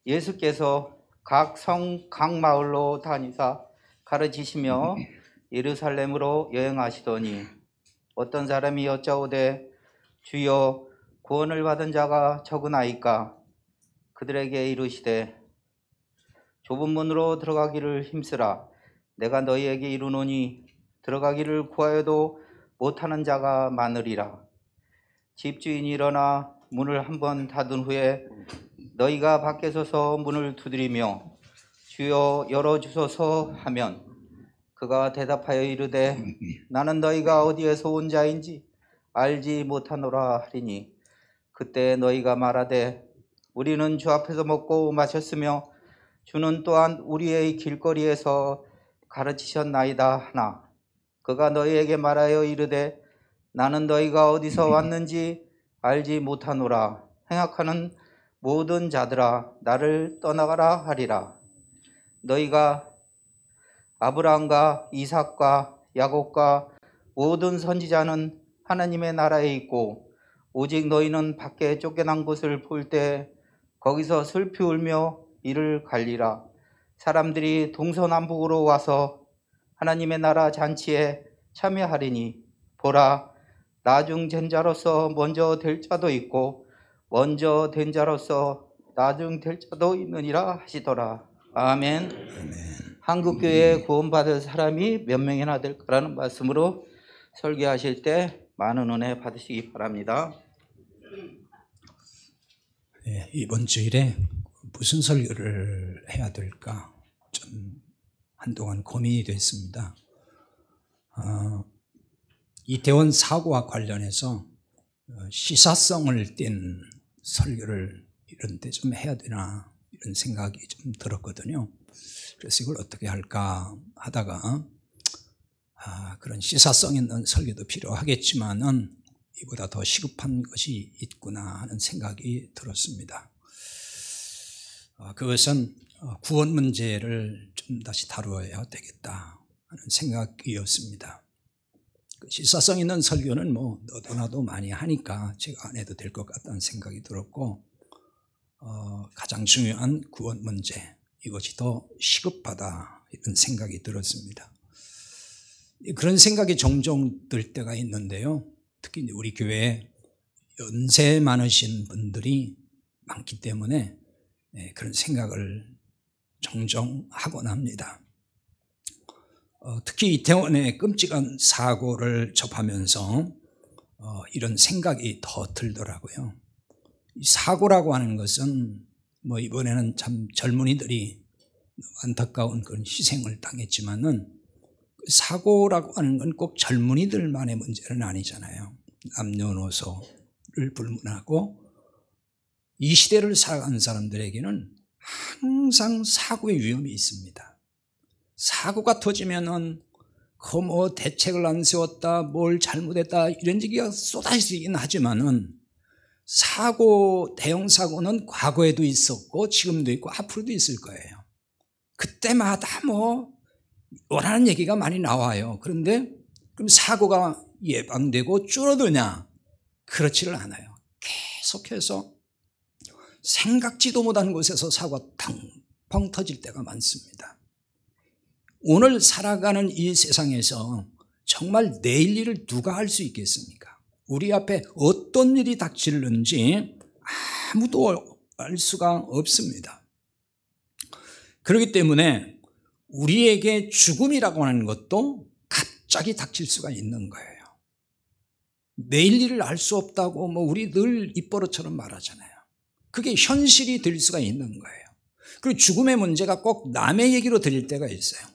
예수께서 각 성, 각 마을로 다니사 가르치시며 예루살렘으로 여행하시더니 어떤 사람이 여짜오되 주여 구원을 받은 자가 적으나이까? 그들에게 이르시되 좁은 문으로 들어가기를 힘쓰라. 내가 너희에게 이르노니 들어가기를 구하여도 못하는 자가 많으리라. 집주인이 일어나 문을 한번 닫은 후에 너희가 밖에 서서 문을 두드리며 주여 열어주소서 하면 그가 대답하여 이르되 나는 너희가 어디에서 온 자인지 알지 못하노라 하리니 그때 너희가 말하되 우리는 주 앞에서 먹고 마셨으며 주는 또한 우리의 길거리에서 가르치셨나이다 하나 그가 너희에게 말하여 이르되 나는 너희가 어디서 왔는지 알지 못하노라. 행악하는 모든 자들아 나를 떠나가라 하리라. 너희가 아브라함과 이삭과 야곱과 모든 선지자는 하나님의 나라에 있고 오직 너희는 밖에 쫓겨난 곳을 볼 때 거기서 슬피 울며 이를 갈리라. 사람들이 동서남북으로 와서 하나님의 나라 잔치에 참여하리니 보라 나중 된 자로서 먼저 될 자도 있고 먼저 된 자로서 나중 될 자도 있느니라 하시더라. 아멘. 한국교회에 구원받을 사람이 몇 명이나 될까라는 말씀으로 설교하실 때 많은 은혜 받으시기 바랍니다. 네, 이번 주일에 무슨 설교를 해야 될까 좀 한동안 고민이 됐습니다. 이태원 사고와 관련해서 시사성을 띈 설교를 이런 데 좀 해야 되나 이런 생각이 좀 들었거든요. 그래서 이걸 어떻게 할까 하다가 그런 시사성 있는 설교도 필요하겠지만은 이보다 더 시급한 것이 있구나 하는 생각이 들었습니다. 그것은 구원 문제를 좀 다시 다루어야 되겠다 하는 생각이었습니다. 시사성 있는 설교는 뭐 너도 나도 많이 하니까 제가 안 해도 될 것 같다는 생각이 들었고 가장 중요한 구원 문제 이것이 더 시급하다 이런 생각이 들었습니다. 그런 생각이 종종 들 때가 있는데요. 특히 우리 교회에 연세 많으신 분들이 많기 때문에 그런 생각을 종종 하곤 합니다. 특히 이태원의 끔찍한 사고를 접하면서 이런 생각이 더 들더라고요. 이 사고라고 하는 것은 뭐 이번에는 참 젊은이들이 안타까운 그런 희생을 당했지만은 사고라고 하는 건 꼭 젊은이들만의 문제는 아니잖아요. 남녀노소를 불문하고 이 시대를 살아가는 사람들에게는 항상 사고의 위험이 있습니다. 사고가 터지면은 그 뭐 대책을 안 세웠다, 뭘 잘못했다 이런 얘기가 쏟아지긴 하지만은 사고, 대형 사고는 과거에도 있었고 지금도 있고 앞으로도 있을 거예요. 그때마다 뭐 원하는 얘기가 많이 나와요. 그런데 그럼 사고가 예방되고 줄어드냐? 그렇지를 않아요. 계속해서 생각지도 못한 곳에서 사고가 탕펑 터질 때가 많습니다. 오늘 살아가는 이 세상에서 정말 내일 일을 누가 알 수 있겠습니까? 우리 앞에 어떤 일이 닥칠는지 아무도 알 수가 없습니다. 그렇기 때문에 우리에게 죽음이라고 하는 것도 갑자기 닥칠 수가 있는 거예요. 내일 일을 알 수 없다고 뭐 우리 늘 입버릇처럼 말하잖아요. 그게 현실이 될 수가 있는 거예요. 그리고 죽음의 문제가 꼭 남의 얘기로 들릴 때가 있어요.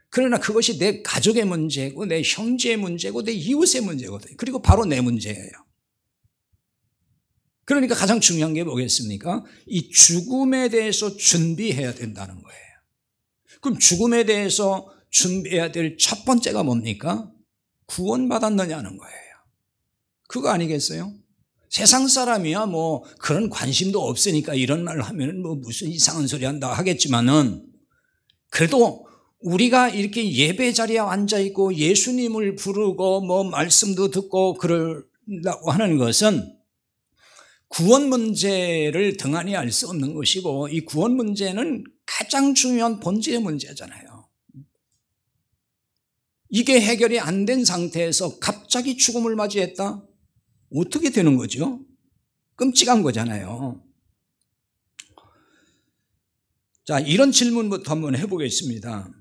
그러나 그것이 내 가족의 문제고 내 형제의 문제고 내 이웃의 문제거든요. 그리고 바로 내 문제예요. 그러니까 가장 중요한 게 뭐겠습니까? 이 죽음에 대해서 준비해야 된다는 거예요. 그럼 죽음에 대해서 준비해야 될 첫 번째가 뭡니까? 구원받았느냐는 거예요. 그거 아니겠어요? 세상 사람이야 뭐 그런 관심도 없으니까 이런 말을 하면 뭐 무슨 이상한 소리 한다 하겠지만은 그래도 우리가 이렇게 예배 자리에 앉아 있고 예수님을 부르고 뭐 말씀도 듣고 그러려고 하는 것은 구원 문제를 등한히 할 수 없는 것이고 이 구원 문제는 가장 중요한 본질의 문제잖아요. 이게 해결이 안 된 상태에서 갑자기 죽음을 맞이했다? 어떻게 되는 거죠? 끔찍한 거잖아요. 자, 이런 질문부터 한번 해보겠습니다.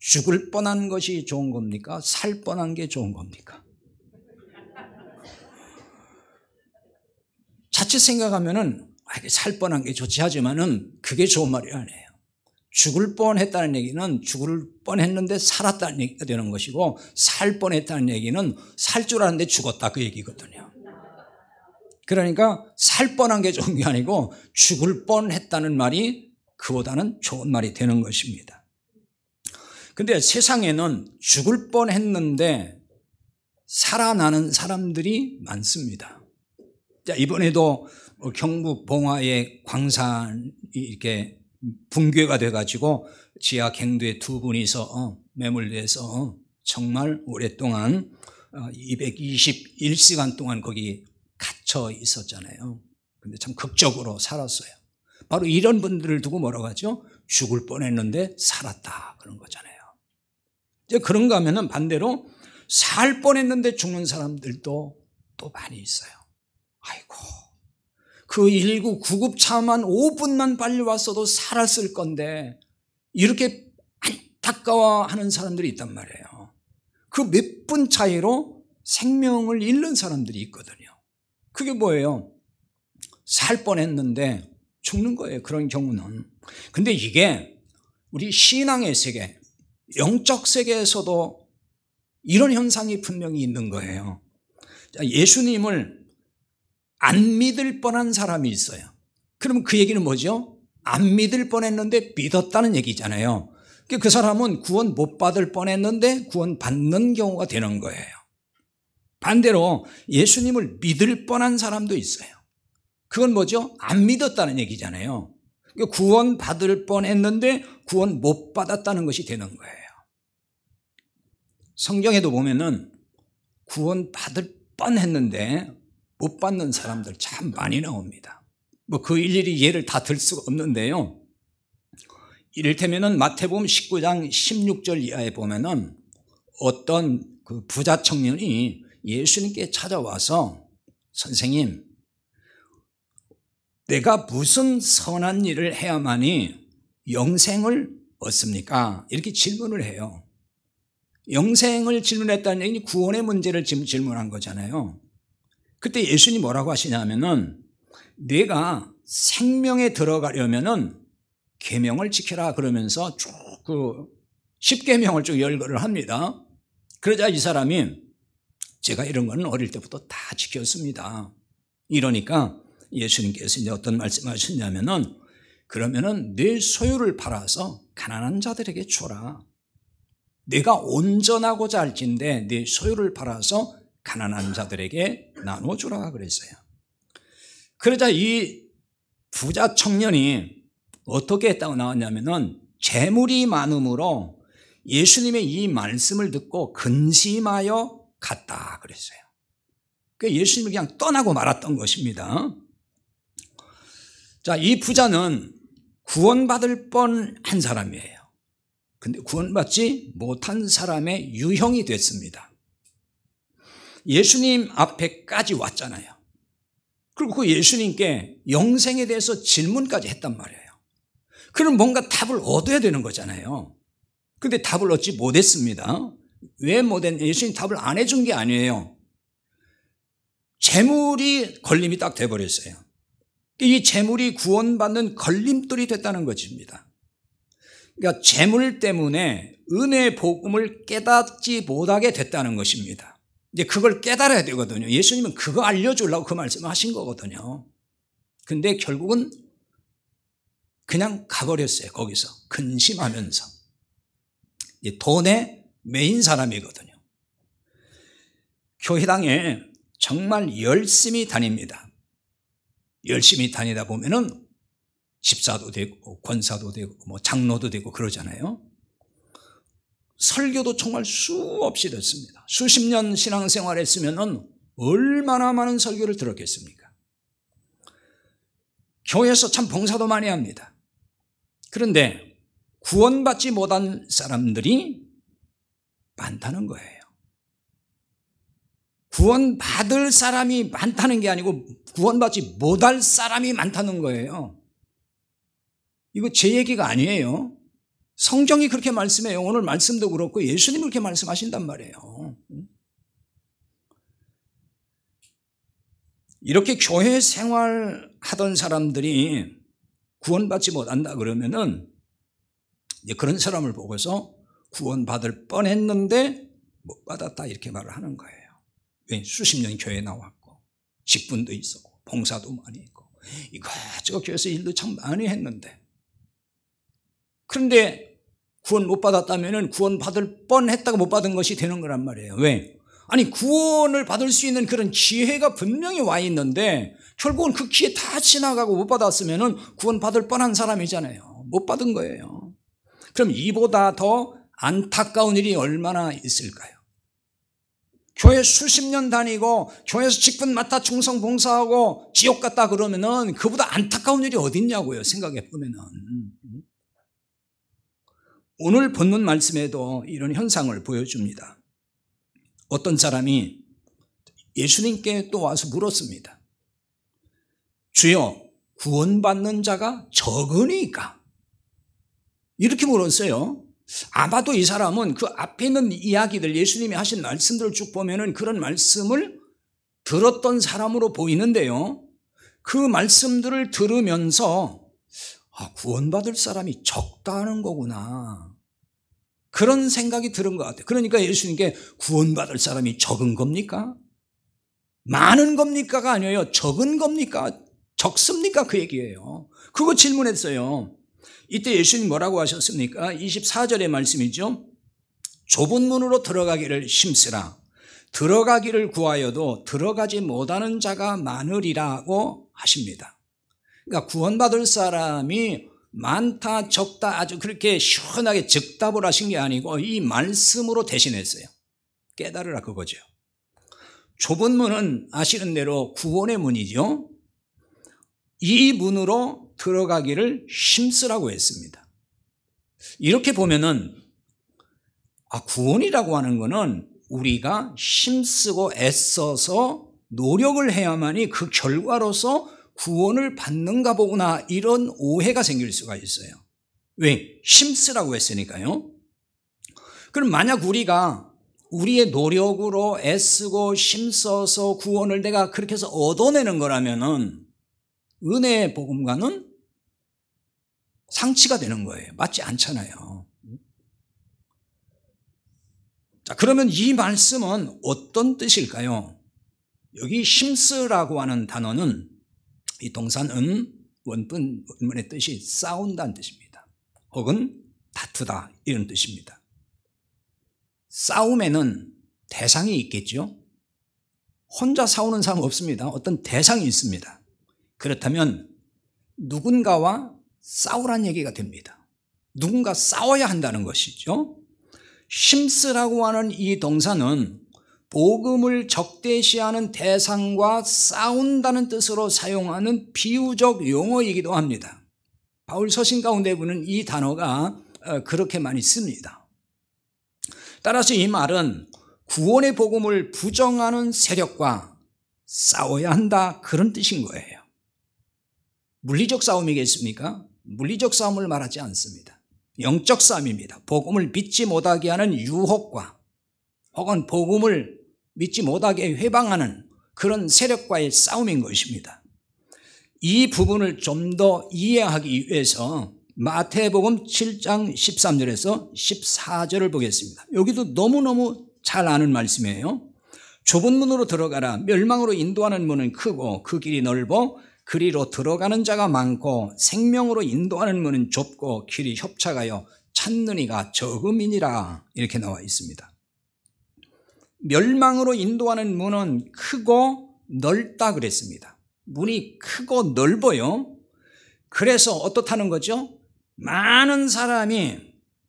죽을 뻔한 것이 좋은 겁니까? 살 뻔한 게 좋은 겁니까? 자칫 생각하면은 살 뻔한 게 좋지 하지만은 그게 좋은 말이 아니에요. 죽을 뻔했다는 얘기는 죽을 뻔했는데 살았다는 얘기가 되는 것이고 살 뻔했다는 얘기는 살 줄 알았는데 죽었다 그 얘기거든요. 그러니까 살 뻔한 게 좋은 게 아니고 죽을 뻔했다는 말이 그보다는 좋은 말이 되는 것입니다. 근데 세상에는 죽을 뻔했는데 살아나는 사람들이 많습니다. 자, 이번에도 경북 봉화의 광산이 이렇게 붕괴가 돼가지고 지하 갱도에 두 분이서 매몰돼서 정말 오랫동안 221시간 동안 거기 갇혀 있었잖아요. 근데 참 극적으로 살았어요. 바로 이런 분들을 두고 뭐라고 하죠? 죽을 뻔했는데 살았다 그런 거잖아요. 이제 그런가 하면은 반대로 살 뻔했는데 죽는 사람들도 또 많이 있어요. 아이고, 그 119 구급차만 5분만 빨리 왔어도 살았을 건데 이렇게 안타까워하는 사람들이 있단 말이에요. 그 몇 분 차이로 생명을 잃는 사람들이 있거든요. 그게 뭐예요? 살 뻔했는데 죽는 거예요. 그런 경우는. 근데 이게 우리 신앙의 세계, 영적 세계에서도 이런 현상이 분명히 있는 거예요. 예수님을 안 믿을 뻔한 사람이 있어요. 그러면 그 얘기는 뭐죠? 안 믿을 뻔했는데 믿었다는 얘기잖아요. 그 사람은 구원 못 받을 뻔했는데 구원 받는 경우가 되는 거예요. 반대로 예수님을 믿을 뻔한 사람도 있어요. 그건 뭐죠? 안 믿었다는 얘기잖아요. 구원 받을 뻔했는데 구원 못 받았다는 것이 되는 거예요. 성경에도 보면은 구원 받을 뻔했는데 못 받는 사람들 참 많이 나옵니다. 뭐 그 일일이 예를 다 들 수가 없는데요. 이를테면은 마태복음 19장 16절 이하에 보면은 어떤 그 부자 청년이 예수님께 찾아와서 선생님, 내가 무슨 선한 일을 해야만이 영생을 얻습니까? 이렇게 질문을 해요. 영생을 질문했다는 얘기는 구원의 문제를 지금 질문한 거잖아요. 그때 예수님이 뭐라고 하시냐면은 내가 생명에 들어가려면은 계명을 지켜라 그러면서 쭉 그 10계명을 쭉 열거를 합니다. 그러자 이 사람이 제가 이런 거는 어릴 때부터 다 지켰습니다. 이러니까 예수님께서 이제 어떤 말씀하셨냐면은 그러면은 내 소유를 팔아서 가난한 자들에게 줘라. 내가 온전하고자 할진대 내 소유를 팔아서 가난한 자들에게 나눠주라 그랬어요. 그러자 이 부자 청년이 어떻게 했다고 나왔냐면은 재물이 많음으로 예수님의 이 말씀을 듣고 근심하여 갔다 그랬어요. 그러니까 예수님을 그냥 떠나고 말았던 것입니다. 자, 이 부자는 구원받을 뻔한 사람이에요. 근데 구원받지 못한 사람의 유형이 됐습니다. 예수님 앞에까지 왔잖아요. 그리고 그 예수님께 영생에 대해서 질문까지 했단 말이에요. 그럼 뭔가 답을 얻어야 되는 거잖아요. 근데 답을 얻지 못했습니다. 왜 못했냐? 예수님 답을 안 해준 게 아니에요. 재물이 걸림이 딱 돼버렸어요. 이 재물이 구원받는 걸림돌이 됐다는 것입니다. 그러니까 재물 때문에 은혜의 복음을 깨닫지 못하게 됐다는 것입니다. 이제 그걸 깨달아야 되거든요. 예수님은 그거 알려주려고 그 말씀을 하신 거거든요. 근데 결국은 그냥 가버렸어요. 거기서 근심하면서. 돈에 매인 사람이거든요. 교회당에 정말 열심히 다닙니다. 열심히 다니다 보면은 집사도 되고 권사도 되고 뭐 장로도 되고 그러잖아요. 설교도 정말 수없이 듣습니다. 수십 년 신앙생활 했으면은 얼마나 많은 설교를 들었겠습니까? 교회에서 참 봉사도 많이 합니다. 그런데 구원받지 못한 사람들이 많다는 거예요. 구원받을 사람이 많다는 게 아니고 구원받지 못할 사람이 많다는 거예요. 이거 제 얘기가 아니에요. 성경이 그렇게 말씀해요. 오늘 말씀도 그렇고 예수님이 그렇게 말씀하신단 말이에요. 이렇게 교회 생활하던 사람들이 구원받지 못한다 그러면은 그런 사람을 보고서 구원받을 뻔했는데 못 받았다 이렇게 말을 하는 거예요. 왜? 수십 년 교회에 나왔고 직분도 있었고 봉사도 많이 했고 이것저것 교회에서 일도 참 많이 했는데, 그런데 구원 못 받았다면 구원받을 뻔했다가 못 받은 것이 되는 거란 말이에요. 왜? 아니 구원을 받을 수 있는 그런 기회가 분명히 와 있는데 결국은 그 기회 다 지나가고 못 받았으면 구원받을 뻔한 사람이잖아요. 못 받은 거예요. 그럼 이보다 더 안타까운 일이 얼마나 있을까요? 교회 수십 년 다니고 교회에서 직분 맡아 충성 봉사하고 지옥 갔다 그러면은 그보다 안타까운 일이 어딨냐고요. 생각해 보면은. 오늘 본문 말씀에도 이런 현상을 보여줍니다. 어떤 사람이 예수님께 또 와서 물었습니다. 주여, 구원받는 자가 적으니까? 이렇게 물었어요. 아마도 이 사람은 그 앞에 있는 이야기들, 예수님이 하신 말씀들을 쭉 보면은 그런 말씀을 들었던 사람으로 보이는데요. 그 말씀들을 들으면서 구원받을 사람이 적다는 거구나, 그런 생각이 들은 것 같아요. 그러니까 예수님께 구원받을 사람이 적은 겁니까? 많은 겁니까가 아니에요. 적은 겁니까? 적습니까? 그 얘기예요. 그거 질문했어요. 이때 예수님 뭐라고 하셨습니까? 24절의 말씀이죠. 좁은 문으로 들어가기를 힘쓰라. 들어가기를 구하여도 들어가지 못하는 자가 많으리라고 하십니다. 그러니까 구원받을 사람이 많다 적다 아주 그렇게 시원하게 즉답을 하신 게 아니고 이 말씀으로 대신했어요. 깨달으라 그거죠. 좁은 문은 아시는 대로 구원의 문이죠. 이 문으로 들어가기를 힘쓰라고 했습니다. 이렇게 보면은 구원이라고 하는 거는 우리가 힘쓰고 애써서 노력을 해야만이 그 결과로서 구원을 받는가 보구나, 이런 오해가 생길 수가 있어요. 왜? 힘쓰라고 했으니까요. 그럼 만약 우리가 우리의 노력으로 애쓰고 힘써서 구원을 내가 그렇게 해서 얻어내는 거라면은 은혜의 복음과는 상치가 되는 거예요. 맞지 않잖아요. 자, 그러면 이 말씀은 어떤 뜻일까요? 여기 힘쓰라고 하는 단어는, 이 동사는 원문의 뜻이 싸운다는 뜻입니다. 혹은 다투다, 이런 뜻입니다. 싸움에는 대상이 있겠죠. 혼자 싸우는 사람은 없습니다. 어떤 대상이 있습니다. 그렇다면 누군가와 싸우란 얘기가 됩니다. 누군가 싸워야 한다는 것이죠. 힘쓰라고 하는 이 동사는 복음을 적대시하는 대상과 싸운다는 뜻으로 사용하는 비유적 용어이기도 합니다. 바울 서신 가운데 보는 이 단어가 그렇게 많이 씁니다. 따라서 이 말은 구원의 복음을 부정하는 세력과 싸워야 한다, 그런 뜻인 거예요. 물리적 싸움이겠습니까? 물리적 싸움을 말하지 않습니다. 영적 싸움입니다. 복음을 믿지 못하게 하는 유혹과 혹은 복음을 믿지 못하게 회방하는 그런 세력과의 싸움인 것입니다. 이 부분을 좀 더 이해하기 위해서 마태복음 7장 13절에서 14절을 보겠습니다. 여기도 너무너무 잘 아는 말씀이에요. 좁은 문으로 들어가라. 멸망으로 인도하는 문은 크고 그 길이 넓어 그리로 들어가는 자가 많고 생명으로 인도하는 문은 좁고 길이 협착하여 찾는 이가 적음이니라, 이렇게 나와 있습니다. 멸망으로 인도하는 문은 크고 넓다 그랬습니다. 문이 크고 넓어요. 그래서 어떻다는 거죠? 많은 사람이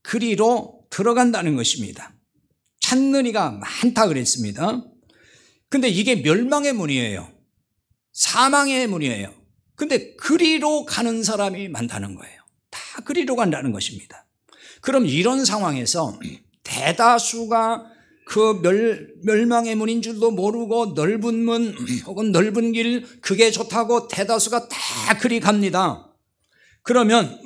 그리로 들어간다는 것입니다. 찾는 이가 많다 그랬습니다. 근데 이게 멸망의 문이에요. 사망의 문이에요. 근데 그리로 가는 사람이 많다는 거예요. 다 그리로 간다는 것입니다. 그럼 이런 상황에서 대다수가 그 멸망의 문인 줄도 모르고 넓은 문 혹은 넓은 길 그게 좋다고 대다수가 다 그리 갑니다. 그러면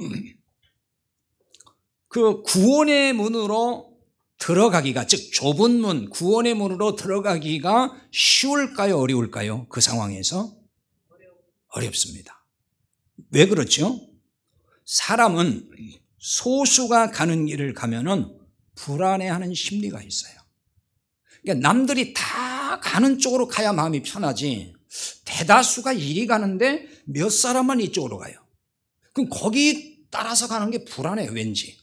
그 구원의 문으로 들어가기가, 즉 좁은 문, 구원의 문으로 들어가기가 쉬울까요? 어려울까요? 그 상황에서 어렵습니다. 왜 그렇죠? 사람은 소수가 가는 길을 가면은 불안해하는 심리가 있어요. 그러니까 남들이 다 가는 쪽으로 가야 마음이 편하지, 대다수가 이리 가는데 몇 사람만 이쪽으로 가요. 그럼 거기 따라서 가는 게 불안해요, 왠지.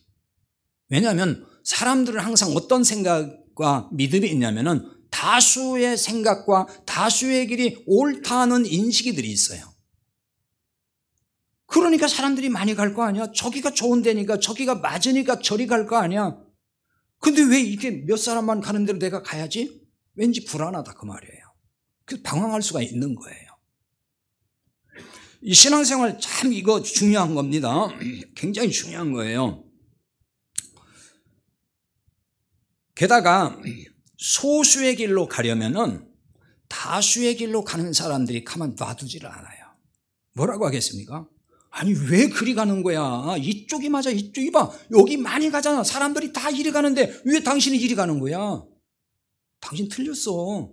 왜냐하면 사람들은 항상 어떤 생각과 믿음이 있냐면은 다수의 생각과 다수의 길이 옳다는 인식이들이 있어요. 그러니까 사람들이 많이 갈 거 아니야. 저기가 좋은 데니까, 저기가 맞으니까 저리 갈 거 아니야. 근데 왜 이렇게 몇 사람만 가는 대로 내가 가야지? 왠지 불안하다 그 말이에요. 그래서 방황할 수가 있는 거예요. 이 신앙생활 참 이거 중요한 겁니다. 굉장히 중요한 거예요. 게다가 소수의 길로 가려면은 다수의 길로 가는 사람들이 가만 놔두지를 않아요. 뭐라고 하겠습니까? 아니 왜 그리 가는 거야? 이쪽이 맞아, 이쪽이 봐. 여기 많이 가잖아. 사람들이 다 이리 가는데 왜 당신이 이리 가는 거야? 당신 틀렸어.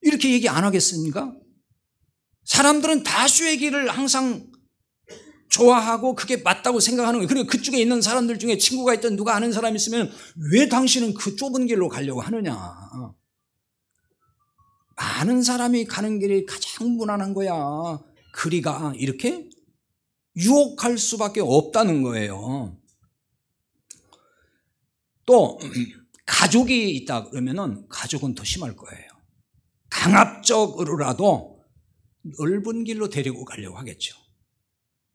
이렇게 얘기 안 하겠습니까? 사람들은 다수의 길을 항상 좋아하고 그게 맞다고 생각하는 거예요. 그리고 그쪽에 있는 사람들 중에 친구가 있든 누가 아는 사람이 있으면 왜 당신은 그 좁은 길로 가려고 하느냐. 많은 사람이 가는 길이 가장 무난한 거야. 그리가 이렇게 유혹할 수밖에 없다는 거예요. 또 가족이 있다 그러면은 가족은 더 심할 거예요. 강압적으로라도 넓은 길로 데리고 가려고 하겠죠.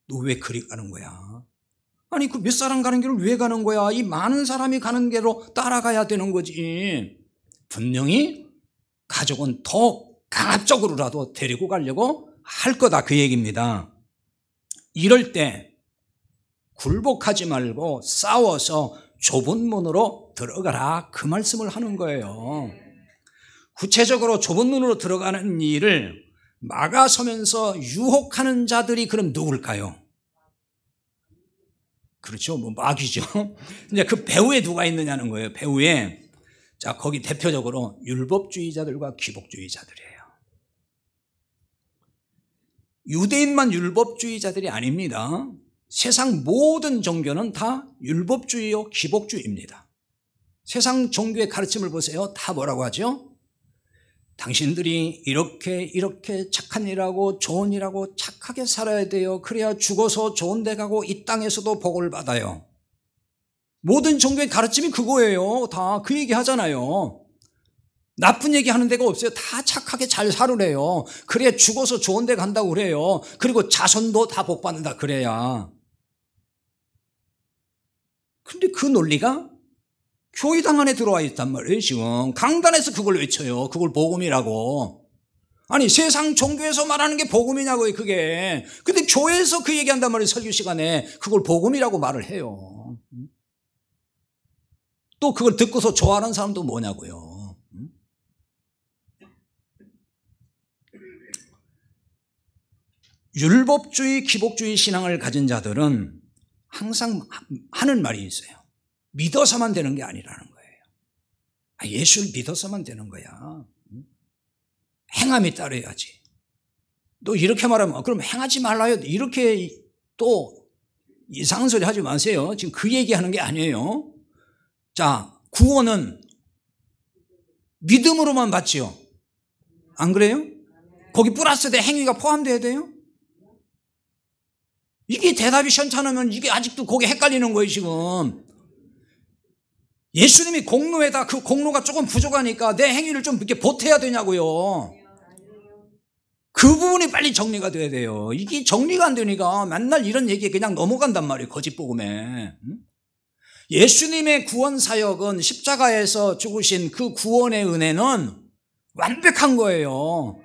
너 왜 그리 가는 거야? 아니 그 몇 사람 가는 길을 왜 가는 거야? 이 많은 사람이 가는 길로 따라가야 되는 거지. 분명히 가족은 더 강압적으로라도 데리고 가려고 할 거다 그 얘기입니다. 이럴 때 굴복하지 말고 싸워서 좁은 문으로 들어가라 그 말씀을 하는 거예요. 구체적으로 좁은 문으로 들어가는 일을 막아서면서 유혹하는 자들이 그럼 누굴까요? 그렇죠. 뭐 마귀죠. 이제 그 배후에 누가 있느냐는 거예요. 배후에. 자, 거기 대표적으로 율법주의자들과 기복주의자들이에요. 유대인만 율법주의자들이 아닙니다. 세상 모든 종교는 다 율법주의요, 기복주의입니다. 세상 종교의 가르침을 보세요. 다 뭐라고 하죠? 당신들이 이렇게 착한 일하고 좋은 일하고 착하게 살아야 돼요. 그래야 죽어서 좋은 데 가고 이 땅에서도 복을 받아요. 모든 종교의 가르침이 그거예요. 다 그 얘기 하잖아요. 나쁜 얘기 하는 데가 없어요. 다 착하게 잘 살으래요. 그래야 죽어서 좋은 데 간다고 그래요. 그리고 자손도 다 복 받는다 그래야. 근데 그 논리가 교회당 안에 들어와 있단 말이에요. 지금 강단에서 그걸 외쳐요. 그걸 복음이라고. 아니 세상 종교에서 말하는 게 복음이냐고요 그게. 근데 교회에서 그 얘기한단 말이에요. 설교 시간에 그걸 복음이라고 말을 해요. 또 그걸 듣고서 좋아하는 사람도 뭐냐고요. 율법주의 기복주의 신앙을 가진 자들은 항상 하는 말이 있어요. 믿어서만 되는 게 아니라는 거예요. 예수를 믿어서만 되는 거야. 행함이 따라야지. 너 이렇게 말하면 그럼 행하지 말라요. 이렇게 또 이상한 소리 하지 마세요. 지금 그 얘기하는 게 아니에요. 자, 구원은 믿음으로만 받지요. 안 그래요? 거기 플러스 대 행위가 포함돼야 돼요? 이게 대답이 시원찮으면 이게 아직도 거기 헷갈리는 거예요 지금. 예수님이 공로에다 그 공로가 조금 부족하니까 내 행위를 좀 이렇게 보태야 되냐고요. 그 부분이 빨리 정리가 돼야 돼요. 이게 정리가 안 되니까 맨날 이런 얘기에 그냥 넘어간단 말이에요. 거짓복음에. 예수님의 구원 사역은 십자가에서 죽으신 그 구원의 은혜는 완벽한 거예요.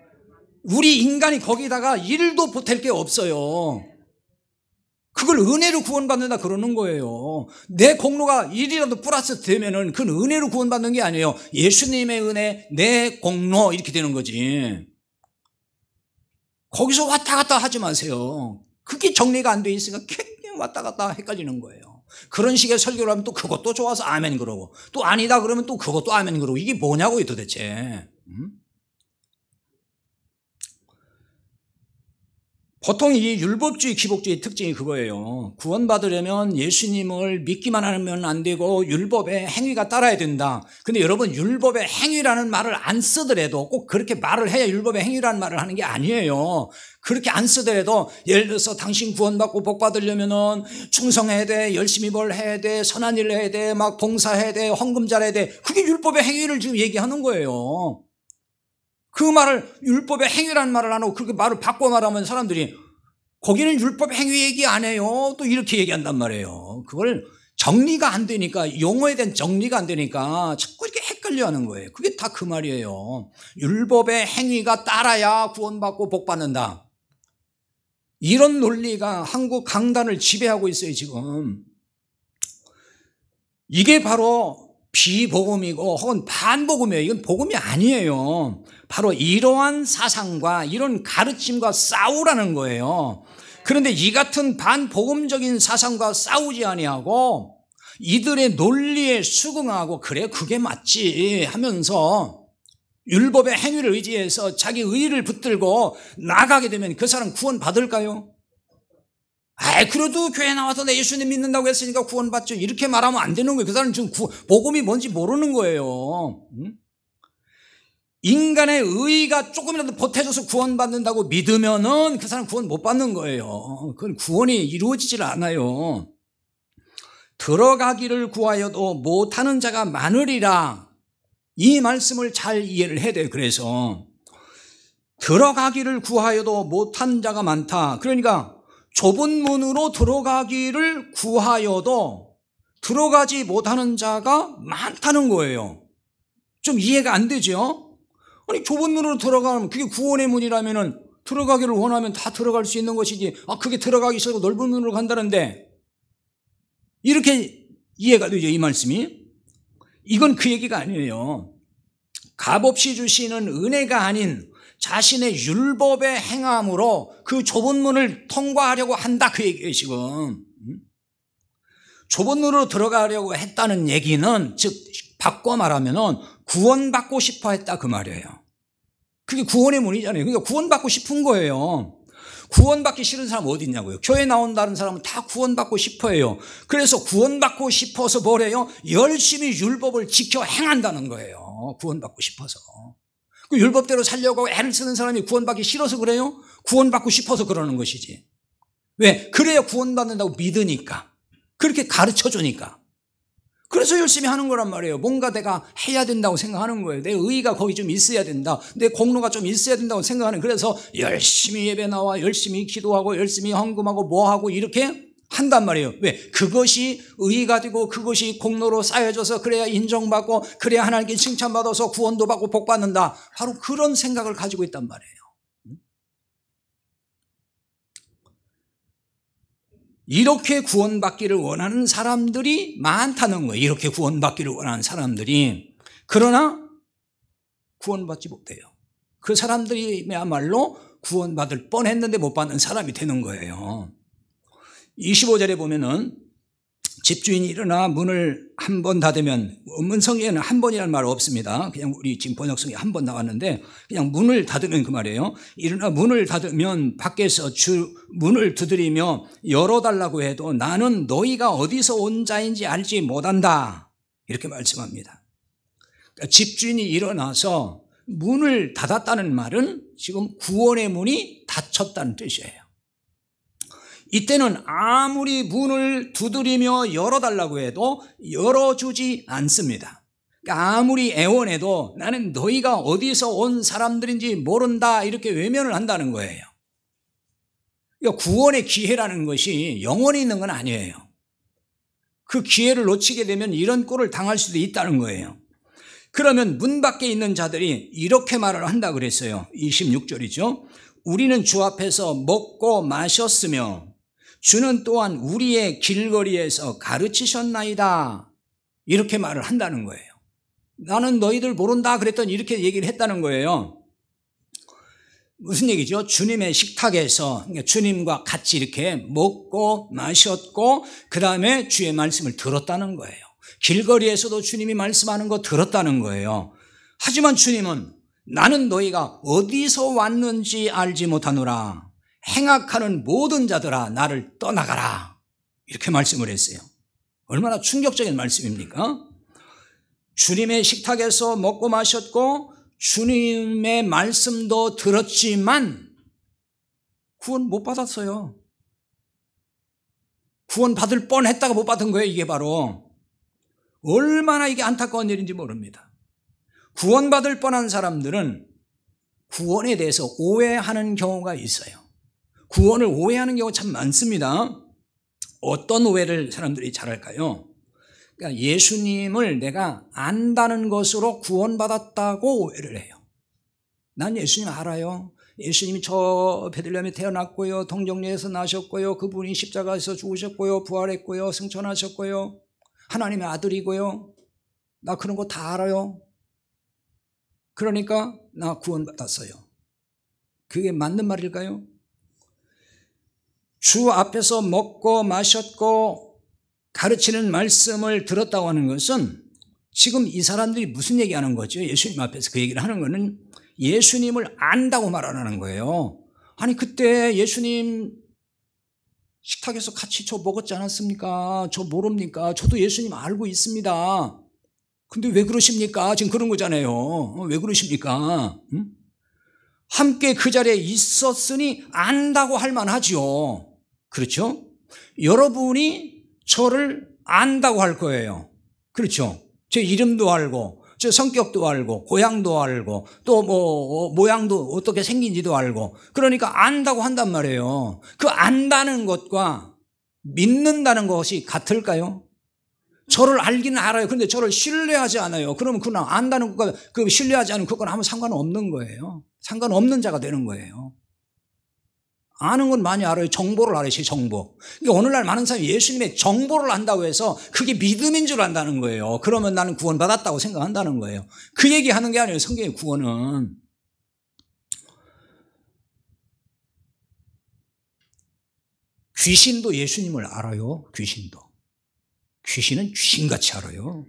우리 인간이 거기다가 일도 보탤 게 없어요. 그걸 은혜로 구원받는다 그러는 거예요. 내 공로가 일이라도 플러스 되면은 그건 은혜로 구원받는 게 아니에요. 예수님의 은혜, 내 공로 이렇게 되는 거지. 거기서 왔다 갔다 하지 마세요. 그게 정리가 안 돼 있으니까 그냥 왔다 갔다 헷갈리는 거예요. 그런 식의 설교를 하면 또 그것도 좋아서 아멘 그러고, 또 아니다 그러면 또 그것도 아멘 그러고, 이게 뭐냐고요 도대체. 보통 이 율법주의, 기복주의 특징이 그거예요. 구원받으려면 예수님을 믿기만 하면 안 되고 율법의 행위가 따라야 된다. 근데 여러분, 율법의 행위라는 말을 안 쓰더라도, 꼭 그렇게 말을 해야 율법의 행위라는 말을 하는 게 아니에요. 그렇게 안 쓰더라도, 예를 들어서 당신 구원받고 복받으려면은 충성해야 돼, 열심히 뭘 해야 돼, 선한 일을 해야 돼, 막 봉사해야 돼, 헌금 잘해야 돼. 그게 율법의 행위를 지금 얘기하는 거예요. 그 말을 율법의 행위라는 말을 안 하고 그렇게 말을 바꿔 말하면 사람들이 거기는 율법 행위 얘기 안 해요. 또 이렇게 얘기한단 말이에요. 그걸 정리가 안 되니까, 용어에 대한 정리가 안 되니까 자꾸 이렇게 헷갈려 하는 거예요. 그게 다 그 말이에요. 율법의 행위가 따라야 구원받고 복받는다. 이런 논리가 한국 강단을 지배하고 있어요 지금. 이게 바로 비복음이고 혹은 반복음이에요. 이건 복음이 아니에요. 바로 이러한 사상과 이런 가르침과 싸우라는 거예요. 그런데 이 같은 반복음적인 사상과 싸우지 아니하고 이들의 논리에 수긍하고 그래 그게 맞지 하면서 율법의 행위를 의지해서 자기 의의를 붙들고 나가게 되면 그 사람 구원 받을까요? 그래도 교회 나와서 내 예수님 믿는다고 했으니까 구원받죠. 이렇게 말하면 안 되는 거예요. 그 사람은 지금 복음이 뭔지 모르는 거예요. 인간의 의의가 조금이라도 보태져서 구원받는다고 믿으면은 그 사람 구원 못 받는 거예요. 그건 구원이 이루어지질 않아요. 들어가기를 구하여도 못하는 자가 많으리라. 이 말씀을 잘 이해를 해야 돼요. 그래서 들어가기를 구하여도 못한 자가 많다. 그러니까 좁은 문으로 들어가기를 구하여도 들어가지 못하는 자가 많다는 거예요. 좀 이해가 안 되죠? 아니, 좁은 문으로 들어가면 그게 구원의 문이라면은 들어가기를 원하면 다 들어갈 수 있는 것이지. 그게 들어가기 싫고 넓은 문으로 간다는데, 이렇게 이해가 되죠, 이 말씀이? 이건 그 얘기가 아니에요. 값없이 주시는 은혜가 아닌 자신의 율법의 행함으로 그 좁은 문을 통과하려고 한다, 그 얘기예요 지금. 좁은 문으로 들어가려고 했다는 얘기는, 즉 바꿔 말하면은 구원받고 싶어 했다 그 말이에요. 그게 구원의 문이잖아요. 그러니까 구원받고 싶은 거예요. 구원받기 싫은 사람 어디 있냐고요. 교회 나온다는 사람은 다 구원받고 싶어 해요. 그래서 구원받고 싶어서 뭘 해요? 열심히 율법을 지켜 행한다는 거예요. 구원받고 싶어서. 그 율법대로 살려고 애를 쓰는 사람이 구원받기 싫어서 그래요? 구원받고 싶어서 그러는 것이지. 왜? 그래야 구원받는다고 믿으니까. 그렇게 가르쳐주니까. 그래서 열심히 하는 거란 말이에요. 뭔가 내가 해야 된다고 생각하는 거예요. 내 의의가 거기 좀 있어야 된다. 내 공로가 좀 있어야 된다고 생각하는 거예요. 그래서 열심히 예배 나와, 열심히 기도하고, 열심히 헌금하고, 뭐하고 이렇게 한단 말이에요. 왜? 그것이 의의가 되고 그것이 공로로 쌓여져서 그래야 인정받고 그래야 하나님께 칭찬받아서 구원도 받고 복받는다. 바로 그런 생각을 가지고 있단 말이에요. 이렇게 구원받기를 원하는 사람들이 많다는 거예요. 이렇게 구원받기를 원하는 사람들이. 그러나 구원받지 못해요. 그 사람들이야말로 구원받을 뻔했는데 못 받는 사람이 되는 거예요. 25절에 보면은 집주인이 일어나 문을 한 번 닫으면, 원문성에는 한 번이라는 말 없습니다. 그냥 우리 지금 번역성에 한 번 나왔는데 그냥 문을 닫으면 그 말이에요. 일어나 문을 닫으면 밖에서 문을 두드리며 열어달라고 해도 나는 너희가 어디서 온 자인지 알지 못한다. 이렇게 말씀합니다. 그러니까 집주인이 일어나서 문을 닫았다는 말은 지금 구원의 문이 닫혔다는 뜻이에요. 이때는 아무리 문을 두드리며 열어달라고 해도 열어주지 않습니다. 그러니까 아무리 애원해도 나는 너희가 어디서 온 사람들인지 모른다 이렇게 외면을 한다는 거예요. 그러니까 구원의 기회라는 것이 영원히 있는 건 아니에요. 그 기회를 놓치게 되면 이런 꼴을 당할 수도 있다는 거예요. 그러면 문 밖에 있는 자들이 이렇게 말을 한다 그랬어요. 26절이죠. 우리는 주 앞에서 먹고 마셨으며 주는 또한 우리의 길거리에서 가르치셨나이다. 이렇게 말을 한다는 거예요. 나는 너희들 모른다 그랬더니 이렇게 얘기를 했다는 거예요. 무슨 얘기죠? 주님의 식탁에서, 그러니까 주님과 같이 이렇게 먹고 마셨고 그 다음에 주의 말씀을 들었다는 거예요. 길거리에서도 주님이 말씀하는 거 들었다는 거예요. 하지만 주님은 나는 너희가 어디서 왔는지 알지 못하노라. 행악하는 모든 자들아 나를 떠나가라. 이렇게 말씀을 했어요. 얼마나 충격적인 말씀입니까? 주님의 식탁에서 먹고 마셨고 주님의 말씀도 들었지만 구원 못 받았어요. 구원 받을 뻔했다가 못 받은 거예요. 이게 바로 얼마나 이게 안타까운 일인지 모릅니다. 구원받을 뻔한 사람들은 구원에 대해서 오해하는 경우가 있어요. 구원을 오해하는 경우가 참 많습니다. 어떤 오해를 사람들이 잘할까요? 그러니까 예수님을 내가 안다는 것으로 구원받았다고 오해를 해요. 난 예수님 알아요. 예수님이 저 베들레헴에 태어났고요. 동정녀에서 나셨고요. 그분이 십자가에서 죽으셨고요. 부활했고요. 승천하셨고요. 하나님의 아들이고요. 나 그런 거 다 알아요. 그러니까 나 구원받았어요. 그게 맞는 말일까요? 주 앞에서 먹고 마셨고 가르치는 말씀을 들었다고 하는 것은 지금 이 사람들이 무슨 얘기하는 거죠? 예수님 앞에서 그 얘기를 하는 거는 예수님을 안다고 말하는 거예요. 아니 그때 예수님 식탁에서 같이 저 먹었지 않았습니까? 저 모릅니까? 저도 예수님 알고 있습니다. 근데 왜 그러십니까? 지금 그런 거잖아요. 왜 그러십니까? 응? 함께 그 자리에 있었으니 안다고 할 만하죠. 그렇죠? 여러분이 저를 안다고 할 거예요. 그렇죠? 제 이름도 알고 제 성격도 알고 고향도 알고 또 모양도 어떻게 생긴지도 알고 그러니까 안다고 한단 말이에요. 그 안다는 것과 믿는다는 것이 같을까요? 저를 알기는 알아요. 그런데 저를 신뢰하지 않아요. 그러면 그냥 안다는 것과 그 신뢰하지 않은 그건 아무 상관없는 거예요. 상관없는 자가 되는 거예요. 아는 건 많이 알아요. 정보를 알아요. 제 정보. 그러니까 오늘날 많은 사람이 예수님의 정보를 안다고 해서 그게 믿음인 줄 안다는 거예요. 그러면 나는 구원받았다고 생각한다는 거예요. 그 얘기하는 게 아니에요. 성경의 구원은. 귀신도 예수님을 알아요. 귀신은 귀신같이 알아요.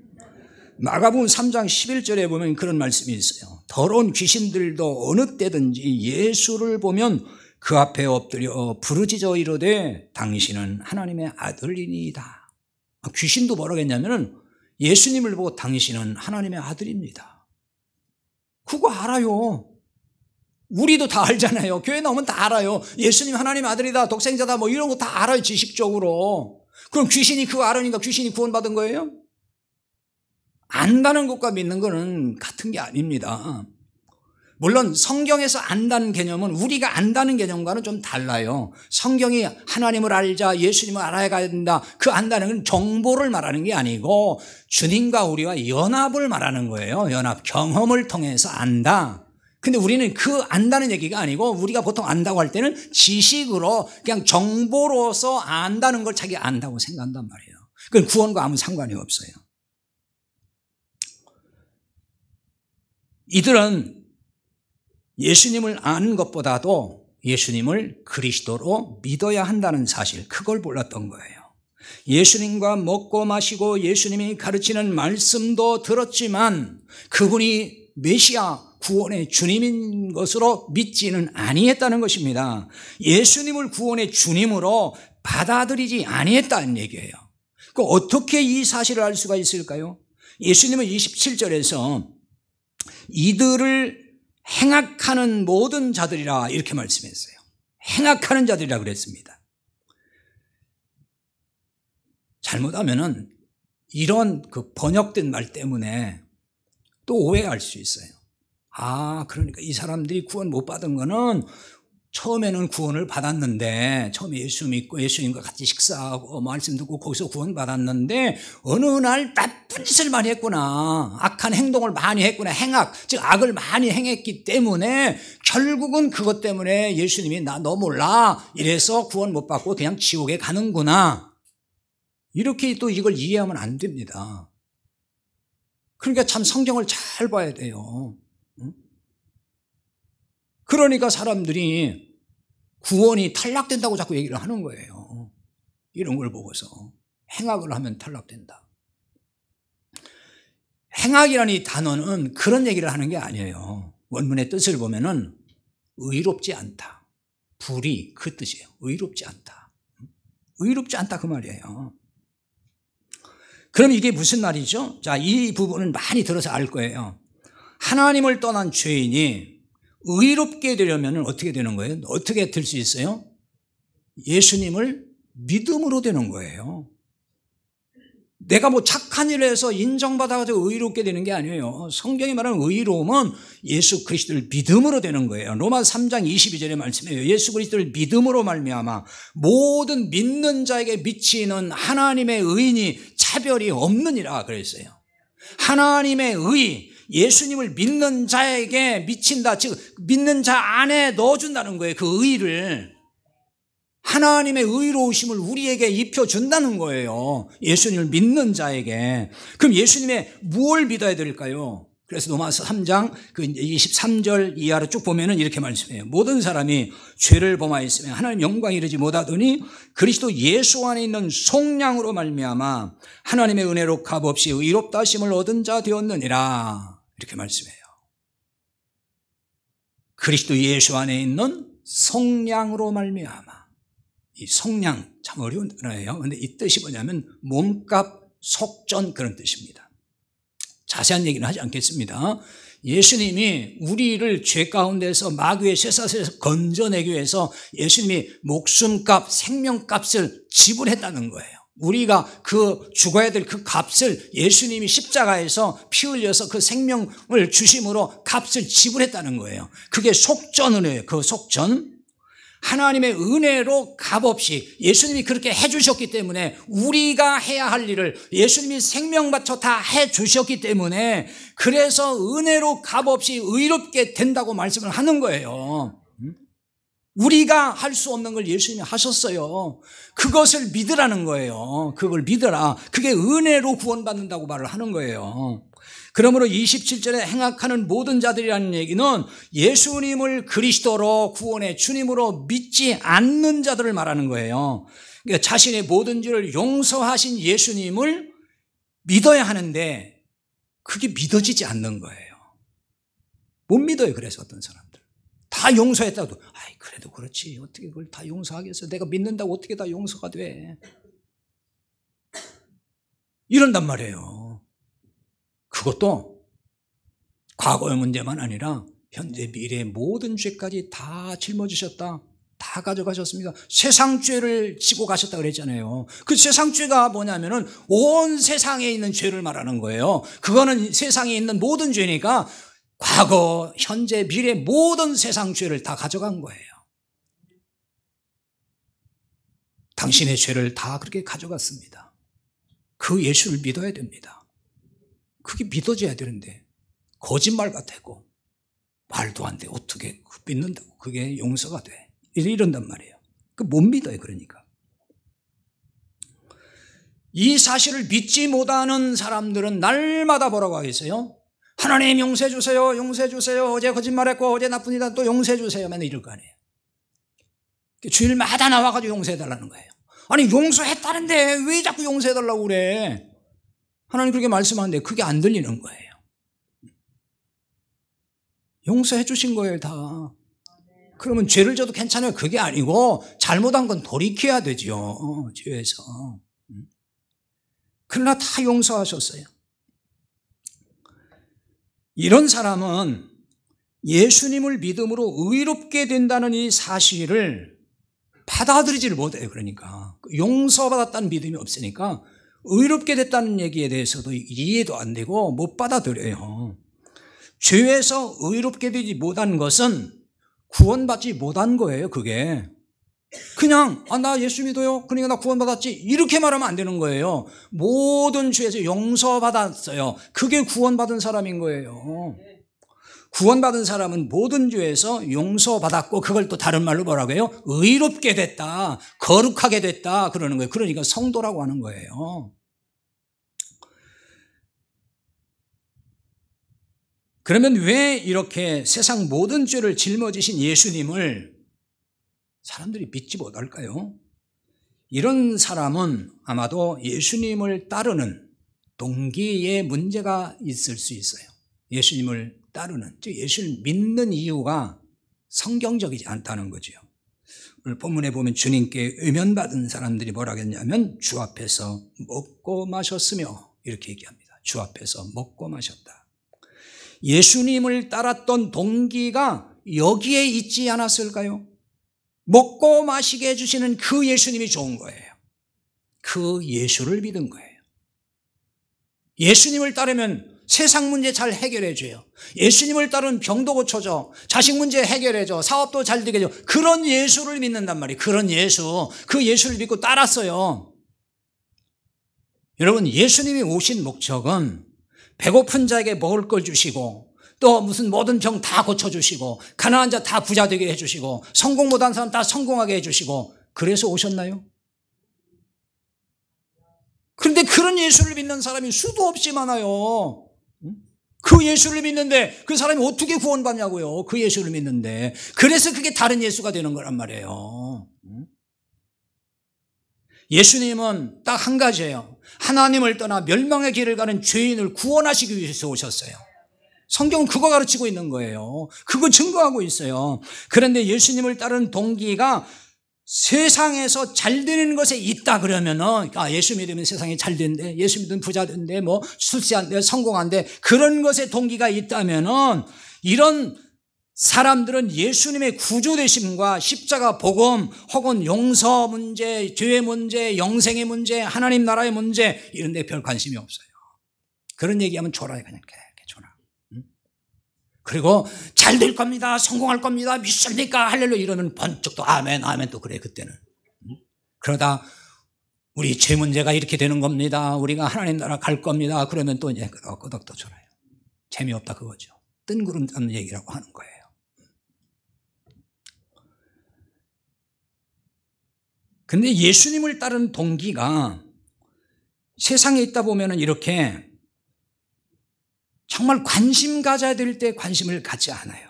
마가복음 3장 11절에 보면 그런 말씀이 있어요. 더러운 귀신들도 어느 때든지 예수를 보면 그 앞에 엎드려 부르짖어 이르되 당신은 하나님의 아들이니이다. 귀신도 뭐라고 했냐면 예수님을 보고 당신은 하나님의 아들입니다. 그거 알아요. 우리도 다 알잖아요. 교회 나오면 다 알아요. 예수님 하나님의 아들이다, 독생자다, 뭐 이런 거 다 알아요. 지식적으로. 그럼 귀신이 그거 알으니까 귀신이 구원받은 거예요? 안다는 것과 믿는 거는 같은 게 아닙니다. 물론 성경에서 안다는 개념은 우리가 안다는 개념과는 좀 달라요. 성경이 하나님을 알자, 예수님을 알아야 된다. 그 안다는 건 정보를 말하는 게 아니고 주님과 우리와 연합을 말하는 거예요. 연합, 경험을 통해서 안다. 근데 우리는 그 안다는 얘기가 아니고 우리가 보통 안다고 할 때는 지식으로 그냥 정보로서 안다는 걸 자기가 안다고 생각한단 말이에요. 그건 구원과 아무 상관이 없어요. 이들은 예수님을 아는 것보다도 예수님을 그리스도로 믿어야 한다는 사실, 그걸 몰랐던 거예요. 예수님과 먹고 마시고 예수님이 가르치는 말씀도 들었지만 그분이 메시아 구원의 주님인 것으로 믿지는 아니했다는 것입니다. 예수님을 구원의 주님으로 받아들이지 아니했다는 얘기예요. 그 어떻게 이 사실을 알 수가 있을까요? 예수님은 27절에서 이들을 행악하는 모든 자들이라 이렇게 말씀했어요. 행악하는 자들이라 그랬습니다. 잘못하면은 이런 그 번역된 말 때문에 또 오해할 수 있어요. 그러니까 이 사람들이 구원 못 받은 거는 처음에는 구원을 받았는데, 처음에 예수 믿고 예수님과 같이 식사하고 말씀 듣고 거기서 구원 받았는데, 어느 날 나쁜 짓을 많이 했구나, 악한 행동을 많이 했구나, 행악, 즉 악을 많이 행했기 때문에 결국은 그것 때문에 예수님이 나 너 몰라 이래서 구원 못 받고 그냥 지옥에 가는구나, 이렇게 또 이걸 이해하면 안 됩니다. 그러니까 참 성경을 잘 봐야 돼요. 그러니까 사람들이 구원이 탈락된다고 자꾸 얘기를 하는 거예요. 이런 걸 보고서 행악을 하면 탈락된다. 행악이라는 이 단어는 그런 얘기를 하는 게 아니에요. 원문의 뜻을 보면은 의롭지 않다, 불의, 그 뜻이에요. 의롭지 않다, 의롭지 않다 그 말이에요. 그럼 이게 무슨 말이죠? 자, 이 부분은 많이 들어서 알 거예요. 하나님을 떠난 죄인이 의롭게 되려면 어떻게 되는 거예요? 어떻게 될 수 있어요? 예수님을 믿음으로 되는 거예요. 내가 뭐 착한 일을 해서 인정받아가지고 의롭게 되는 게 아니에요. 성경이 말하는 의로움은 예수 그리스도를 믿음으로 되는 거예요. 로마서 3장 22절의 말씀이에요. 예수 그리스도를 믿음으로 말미암아 모든 믿는 자에게 미치는 하나님의 의인이 차별이 없느니라 그랬어요. 하나님의 의, 예수님을 믿는 자에게 미친다, 즉 믿는 자 안에 넣어준다는 거예요. 그 의를, 하나님의 의로우심을 우리에게 입혀준다는 거예요. 예수님을 믿는 자에게. 그럼 예수님의 무엇을 믿어야 될까요? 그래서 로마서 3장 23절 이하로 쭉 보면은 이렇게 말씀해요. 모든 사람이 죄를 범하였으며 하나님 영광에 이르지 못하더니 그리스도 예수 안에 있는 속량으로 말미암아 하나님의 은혜로 값없이 의롭다 하심을 얻은 자 되었느니라, 이렇게 말씀해요. 그리스도 예수 안에 있는 속량으로 말미암아. 이 속량 참 어려운 단어예요. 그런데 이 뜻이 뭐냐면 몸값, 속전, 그런 뜻입니다. 자세한 얘기는 하지 않겠습니다. 예수님이 우리를 죄 가운데서 마귀의 쇠사슬에서 건져내기 위해서 예수님이 목숨값, 생명값을 지불했다는 거예요. 우리가 그 죽어야 될 그 값을 예수님이 십자가에서 피 흘려서 그 생명을 주심으로 값을 지불했다는 거예요. 그게 속전이에요. 그 속전. 하나님의 은혜로 값없이 예수님이 그렇게 해주셨기 때문에 우리가 해야 할 일을 예수님이 생명 바쳐 다 해주셨기 때문에 그래서 은혜로 값없이 의롭게 된다고 말씀을 하는 거예요. 우리가 할 수 없는 걸 예수님이 하셨어요. 그것을 믿으라는 거예요. 그걸 믿어라. 그게 은혜로 구원받는다고 말을 하는 거예요. 그러므로 27절에 행악하는 모든 자들이라는 얘기는 예수님을 그리스도로 구원의 주님으로 믿지 않는 자들을 말하는 거예요. 그러니까 자신의 모든 죄를 용서하신 예수님을 믿어야 하는데 그게 믿어지지 않는 거예요. 못 믿어요. 그래서 어떤 사람들 다 용서했다고, 아이 그래도 그렇지 어떻게 그걸 다 용서하겠어, 내가 믿는다고 어떻게 다 용서가 돼, 이런단 말이에요. 그것도 과거의 문제만 아니라 현재 미래의 모든 죄까지 다 짊어지셨다, 다 가져가셨습니다. 세상 죄를 지고 가셨다 그랬잖아요. 그 세상 죄가 뭐냐면은 온 세상에 있는 죄를 말하는 거예요. 그거는 세상에 있는 모든 죄니까 과거, 현재, 미래 모든 세상 죄를 다 가져간 거예요. 당신의 죄를 다 그렇게 가져갔습니다. 그 예수를 믿어야 됩니다. 그게 믿어져야 되는데 거짓말 같고 말도 안 돼. 어떻게 믿는다고 그게 용서가 돼. 이런단 말이에요. 못 믿어요. 그러니까 이 사실을 믿지 못하는 사람들은 날마다 뭐라고 하겠어요? 하나님 용서해 주세요, 용서해 주세요, 어제 거짓말했고 어제 나쁜 일다 또 용서해 주세요, 맨날 이럴 거 아니에요. 주일마다 나와가지고 용서해 달라는 거예요. 아니 용서했다는데 왜 자꾸 용서해 달라고 그래? 하나님 그렇게 말씀하는데 그게 안 들리는 거예요. 용서해 주신 거예요 다. 그러면 죄를 져도 괜찮아요. 그게 아니고 잘못한 건 돌이켜야 되죠. 죄에서. 그러나 다 용서하셨어요. 이런 사람은 예수님을 믿음으로 의롭게 된다는 이 사실을 받아들이지를 못해요. 그러니까 용서받았다는 믿음이 없으니까 의롭게 됐다는 얘기에 대해서도 이해도 안 되고 못 받아들여요. 죄에서 의롭게 되지 못한 것은 구원받지 못한 거예요, 그게. 그냥 나 예수 믿어요, 그러니까 나 구원받았지, 이렇게 말하면 안 되는 거예요. 모든 죄에서 용서받았어요. 그게 구원받은 사람인 거예요. 구원받은 사람은 모든 죄에서 용서받았고, 그걸 또 다른 말로 뭐라고 해요? 의롭게 됐다, 거룩하게 됐다 그러는 거예요. 그러니까 성도라고 하는 거예요. 그러면 왜 이렇게 세상 모든 죄를 짊어지신 예수님을 사람들이 믿지 못할까요? 이런 사람은 아마도 예수님을 따르는 동기에 문제가 있을 수 있어요. 예수님을 따르는, 즉 예수를 믿는 이유가 성경적이지 않다는 거죠. 오늘 본문에 보면 주님께 의면받은 사람들이 뭐라고 했냐면 주 앞에서 먹고 마셨으며 이렇게 얘기합니다. 주 앞에서 먹고 마셨다. 예수님을 따랐던 동기가 여기에 있지 않았을까요? 먹고 마시게 해주시는 그 예수님이 좋은 거예요. 그 예수를 믿은 거예요. 예수님을 따르면 세상 문제 잘 해결해줘요. 예수님을 따르면 병도 고쳐줘, 자식 문제 해결해줘, 사업도 잘 되게 해줘. 그런 예수를 믿는단 말이에요. 그런 예수, 그 예수를 믿고 따랐어요. 여러분, 예수님이 오신 목적은 배고픈 자에게 먹을 걸 주시고, 또 무슨 모든 병 다 고쳐주시고, 가난한 자 다 부자 되게 해주시고, 성공 못한 사람 다 성공하게 해주시고, 그래서 오셨나요? 그런데 그런 예수를 믿는 사람이 수도 없이 많아요. 그 예수를 믿는데 그 사람이 어떻게 구원받냐고요. 그 예수를 믿는데. 그래서 그게 다른 예수가 되는 거란 말이에요. 예수님은 딱 한 가지예요. 하나님을 떠나 멸망의 길을 가는 죄인을 구원하시기 위해서 오셨어요. 성경은 그거 가르치고 있는 거예요. 그거 증거하고 있어요. 그런데 예수님을 따르는 동기가 세상에서 잘 되는 것에 있다 그러면은, 예수 믿으면 세상이 잘 된대, 예수 믿으면 부자 된대, 뭐 출세한대, 성공한대, 그런 것에 동기가 있다면은 이런 사람들은 예수님의 구주되심과 십자가 복음 혹은 용서 문제, 죄의 문제, 영생의 문제, 하나님 나라의 문제 이런 데 별 관심이 없어요. 그런 얘기하면 졸아요. 그냥 이렇게 졸아. 그리고 잘 될 겁니다, 성공할 겁니다, 믿습니까, 할렐루야 이러면 번쩍 또 아멘 아멘 또 그래. 그때는 그러다 우리 죄 문제가 이렇게 되는 겁니다, 우리가 하나님 나라 갈 겁니다, 그러면 또 이제 끄덕끄덕 또 졸아요. 재미없다 그거죠. 뜬구름 잡는 얘기라고 하는 거예요. 근데 예수님을 따르는 동기가 세상에 있다 보면은 이렇게 정말 관심 가져야 될 때 관심을 갖지 않아요.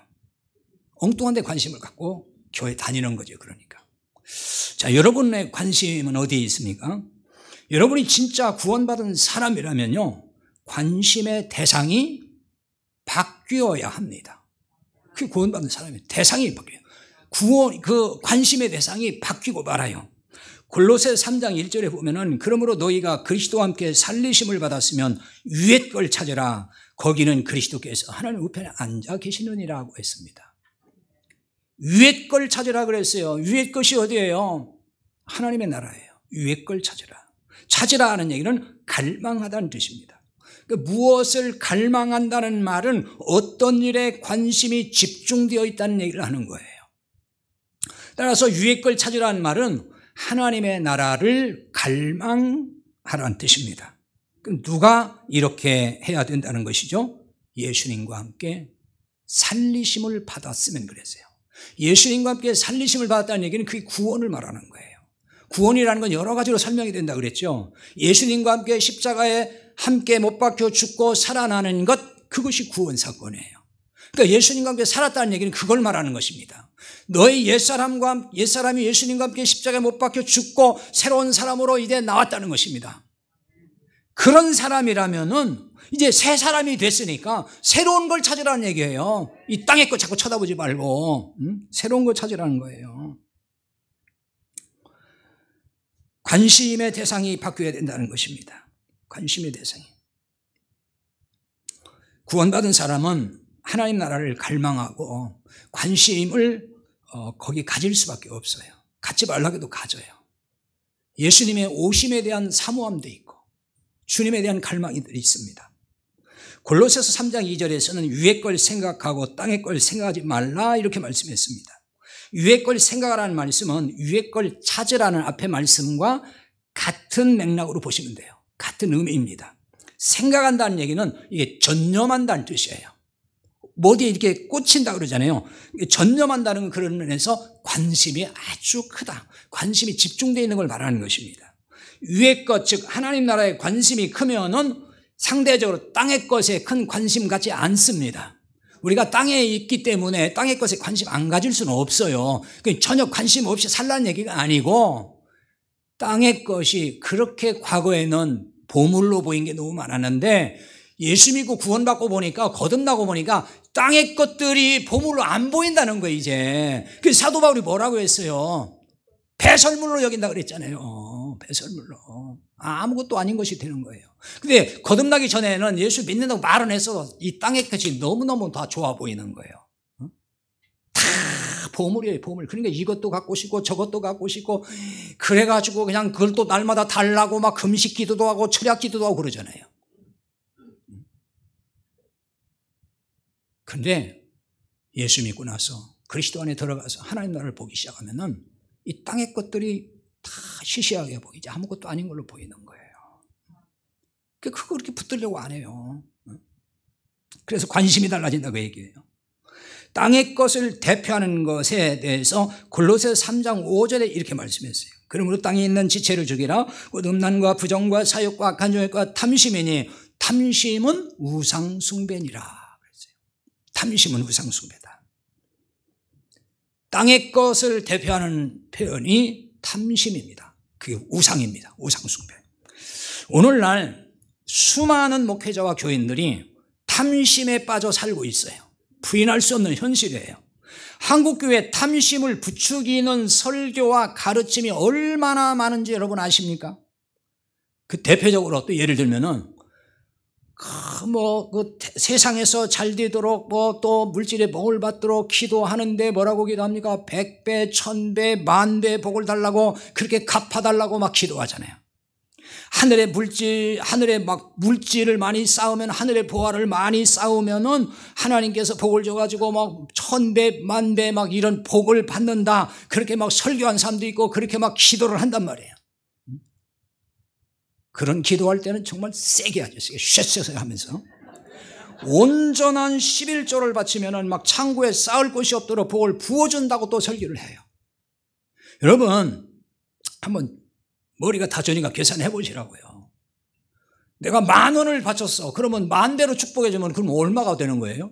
엉뚱한 데 관심을 갖고 교회 다니는 거죠. 그러니까. 자, 여러분의 관심은 어디에 있습니까? 여러분이 진짜 구원받은 사람이라면요, 관심의 대상이 바뀌어야 합니다. 그 구원받은 사람의 대상이 바뀌어요. 그 관심의 대상이 바뀌고 말아요. 골로새 3장 1절에 보면은 그러므로 너희가 그리스도와 함께 살리심을 받았으면 위의 걸 찾으라. 거기는 그리스도께서 하나님 우편에 앉아 계시느니라고 했습니다. 위의 걸 찾으라 그랬어요. 위의 것이 어디예요? 하나님의 나라예요. 위의 걸 찾으라. 찾으라 하는 얘기는 갈망하다는 뜻입니다. 그러니까 무엇을 갈망한다는 말은 어떤 일에 관심이 집중되어 있다는 얘기를 하는 거예요. 따라서 위의 걸 찾으라는 말은 하나님의 나라를 갈망하라는 뜻입니다. 그럼 누가 이렇게 해야 된다는 것이죠? 예수님과 함께 살리심을 받았으면 그랬어요. 예수님과 함께 살리심을 받았다는 얘기는 그게 구원을 말하는 거예요. 구원이라는 건 여러 가지로 설명이 된다 그랬죠. 예수님과 함께 십자가에 함께 못 박혀 죽고 살아나는 것, 그것이 구원 사건이에요. 그러니까 예수님과 함께 살았다는 얘기는 그걸 말하는 것입니다. 너희 옛사람이 예수님과 함께 십자가에 못 박혀 죽고 새로운 사람으로 이제 나왔다는 것입니다. 그런 사람이라면은 이제 새 사람이 됐으니까 새로운 걸 찾으라는 얘기예요. 이 땅의 거 자꾸 쳐다보지 말고 새로운 걸 찾으라는 거예요. 관심의 대상이 바뀌어야 된다는 것입니다. 관심의 대상이. 구원받은 사람은 하나님 나라를 갈망하고 관심을 거기 가질 수밖에 없어요. 갖지 말라고 해도 가져요. 예수님의 오심에 대한 사모함도 있고 주님에 대한 갈망이 있습니다. 골로새서 3장 2절에서는 위의 걸 생각하고 땅의 걸 생각하지 말라 이렇게 말씀했습니다. 위의 걸 생각하라는 말씀은 위의 걸 찾으라는 앞의 말씀과 같은 맥락으로 보시면 돼요. 같은 의미입니다. 생각한다는 얘기는 이게 전념한다는 뜻이에요. 어디에 이렇게 꽂힌다 그러잖아요. 전념한다는 건 그런 면에서 관심이 아주 크다. 관심이 집중되어 있는 걸 말하는 것입니다. 위의 것, 즉 하나님 나라에 관심이 크면은 상대적으로 땅의 것에 큰 관심 갖지 않습니다. 우리가 땅에 있기 때문에 땅의 것에 관심 안 가질 수는 없어요. 전혀 관심 없이 살라는 얘기가 아니고 땅의 것이 그렇게 과거에는 보물로 보인 게 너무 많았는데 예수 믿고 구원받고 보니까 거듭나고 보니까 땅의 것들이 보물로 안 보인다는 거예요 이제. 그래서 사도 바울이 뭐라고 했어요? 배설물로 여긴다 그랬잖아요. 배설물로. 아무것도 아닌 것이 되는 거예요. 근데 거듭나기 전에는 예수 믿는다고 말은 했어도 이 땅의 것이 너무너무 다 좋아 보이는 거예요. 다 보물이에요, 보물. 그러니까 이것도 갖고 싶고 저것도 갖고 싶고 그래가지고 그냥 그걸 또 날마다 달라고 막 금식 기도도 하고 철야 기도도 하고 그러잖아요. 그런데 예수 믿고 나서 그리스도 안에 들어가서 하나님 나라를 보기 시작하면은 이 땅의 것들이 다 시시하게 보이지 아무것도 아닌 걸로 보이는 거예요. 그거 그렇게 붙들려고 안 해요. 그래서 관심이 달라진다고 얘기해요. 땅의 것을 대표하는 것에 대해서 골로새서 3장 5절에 이렇게 말씀했어요. 그러므로 땅에 있는 지체를 죽이라. 곧 음란과 부정과 사욕과 악한 정욕과 탐심이니 탐심은 우상 숭배니라 그랬어요. 탐심은 우상 숭배다. 땅의 것을 대표하는 표현이 탐심입니다. 그게 우상입니다. 우상 숭배. 오늘날 수많은 목회자와 교인들이 탐심에 빠져 살고 있어요. 부인할 수 없는 현실이에요. 한국교회 탐심을 부추기는 설교와 가르침이 얼마나 많은지 여러분 아십니까? 그 대표적으로 또 예를 들면은 세상에서 잘 되도록 또 물질의 복을 받도록 기도하는데 뭐라고 기도합니까? 100배, 1000배, 10,000배 복을 달라고 그렇게 갚아달라고 막 기도하잖아요. 하늘의 물질을 많이 쌓으면 하늘의 보화를 많이 쌓으면은 하나님께서 복을 줘가지고 막 1000배, 10,000배 막 이런 복을 받는다. 그렇게 막 설교한 사람도 있고 그렇게 막 기도를 한단 말이에요. 그런 기도할 때는 정말 세게 하죠. 쉐쉐쉐 하면서. 온전한 11조를 바치면은 막 창고에 쌓을 곳이 없도록 복을 부어준다고 또 설교를 해요. 여러분, 한번 머리가 다저니까 계산해 보시라고요. 내가 10,000원을 바쳤어. 그러면 10,000배로 축복해 주면 그럼 얼마가 되는 거예요?